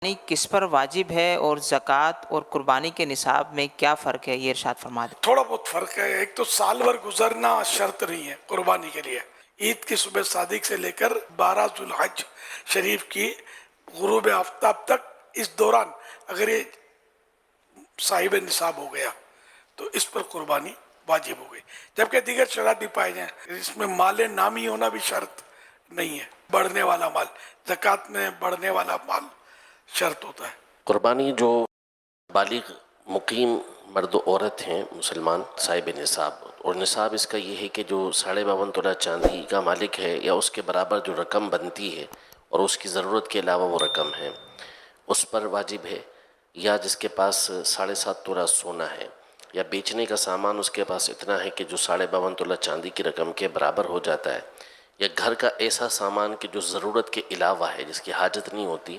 قربانی کس پر واجب ہے اور زکوٰۃ اور قربانی کے نصاب میں کیا فرق ہے، یہ ارشاد فرما دیں۔ تھوڑا بہت فرق ہے. ایک تو سال بھر گزرنا شرط نہیں ہے قربانی کے لیے. عید کی صبح صادق سے لے کر 12 ذوالحج شریف کی غروب آفتاب تک، اس دوران اگر یہ صاحب نصاب ہو گیا تو اس پر قربانی واجب ہو گئی. جبکہ دیگر شرائط بھی پائے جائیں. اس میں مال نامی ہونا بھی شرط نہیں ہے. بڑھنے والا مال، زکوٰۃ میں بڑھنے والا مال شرط ہوتا ہے. قربانی جو بالغ مقیم مرد و عورت ہیں مسلمان صاحب نصاب، اور نصاب اس کا یہ ہے کہ جو 52.5 تولہ چاندی کا مالک ہے یا اس کے برابر جو رقم بنتی ہے اور اس کی ضرورت کے علاوہ وہ رقم ہے اس پر واجب ہے، یا جس کے پاس 7.5 تولہ سونا ہے یا بیچنے کا سامان اس کے پاس اتنا ہے کہ جو 52.5 تولہ چاندی کی رقم کے برابر ہو جاتا ہے، یا گھر کا ایسا سامان کہ جو ضرورت کے علاوہ ہے جس کی حاجت نہیں ہوتی،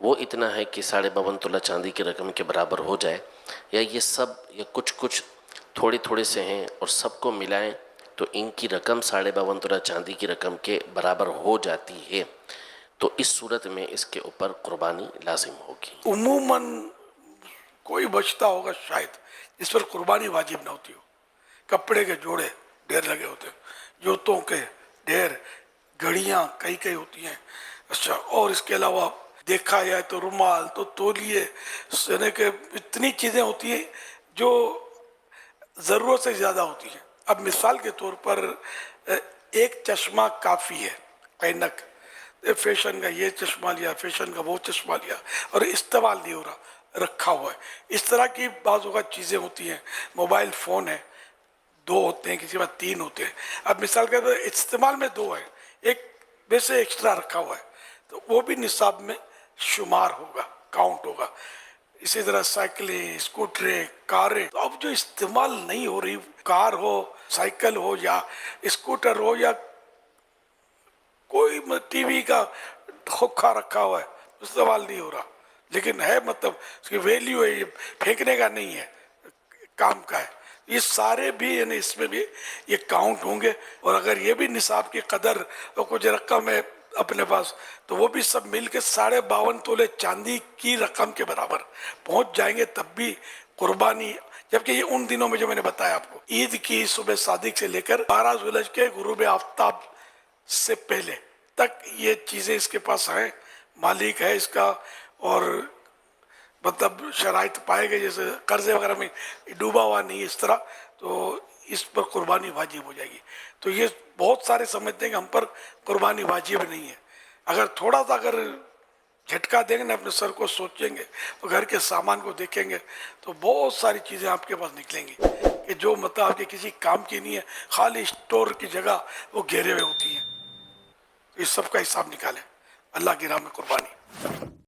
وہ اتنا ہے کہ 52.5 تولہ چاندی کی رقم کے برابر ہو جائے، یا یہ سب یا کچھ تھوڑے تھوڑے سے ہیں اور سب کو ملائیں تو ان کی رقم 52.5 تولہ چاندی کی رقم کے برابر ہو جاتی ہے، تو اس صورت میں اس کے اوپر قربانی لازم ہوگی. عموماً کوئی بچتا ہوگا شاید جس پر قربانی واجب نہ ہوتی ہو. کپڑے کے جوڑے ڈھیر لگے ہوتے ہیں، جوتوں کے ڈھیر، گھڑیاں کئی ہوتی ہیں. اچھا، اور اس کے علاوہ دیکھا جائے تو رومال، تو تولیے، یعنی کہ اتنی چیزیں ہوتی ہیں جو ضرورت سے زیادہ ہوتی ہیں. اب مثال کے طور پر ایک چشمہ کافی ہے، اینک. فیشن کا یہ چشمہ لیا، فیشن کا وہ چشمہ لیا، اور استعمال نہیں ہو رہا، رکھا ہوا ہے. اس طرح کی بعض اوقات چیزیں ہوتی ہیں. موبائل فون ہے، 2 ہوتے ہیں، کسی بات 3 ہوتے ہیں. اب مثال کے طور پر استعمال میں 2 ہے، ایک ویسے ایکسٹرا رکھا ہوا ہے، تو وہ بھی نصاب میں شمار ہوگا، کاؤنٹ ہوگا. اسی طرح سائیکلیں، اسکوٹریں، کاریں. تو اب جو استعمال نہیں ہو رہی، کار ہو، سائیکل ہو یا اسکوٹر ہو یا کوئی ٹی وی کا کھوکھا رکھا ہوا ہے، استعمال نہیں ہو رہا، لیکن ہے، مطلب اس کی ویلیو ہے، یہ پھینکنے کا نہیں ہے، کام کا ہے. یہ سارے بھی، یعنی اس میں بھی یہ کاؤنٹ ہوں گے. اور اگر یہ بھی نصاب کی قدر اور کچھ رقم ہے اپنے پاس، تو وہ بھی سب مل کے 52.5 تولے چاندی کی رقم کے برابر پہنچ جائیں گے، تب بھی قربانی. جبکہ یہ ان دنوں میں جو میں نے بتایا آپ کو، عید کی صبح صادق سے لے کر 12 ذوالحج کے غروب آفتاب سے پہلے تک یہ چیزیں اس کے پاس ہیں، مالک ہے اس کا. اور مطلب شرائط پائے گئے، جیسے قرضے وغیرہ میں ڈوبا ہوا نہیں اس طرح، تو اس پر قربانی واجب ہو جائے گی. تو یہ بہت سارے سمجھتے ہیں کہ ہم پر قربانی واجب نہیں ہے. اگر تھوڑا سا جھٹکا دیں گے نا، اپنے سر کو سوچیں گے، تو گھر کے سامان کو دیکھیں گے، تو بہت ساری چیزیں آپ کے پاس نکلیں گی کہ جو مطلب آپ کے کسی کام کی نہیں ہے، خالی اسٹور کی جگہ وہ گھیرے ہوئے ہوتی ہیں. اس سب کا حساب نکالیں. اللہ کی راہ میں قربانی.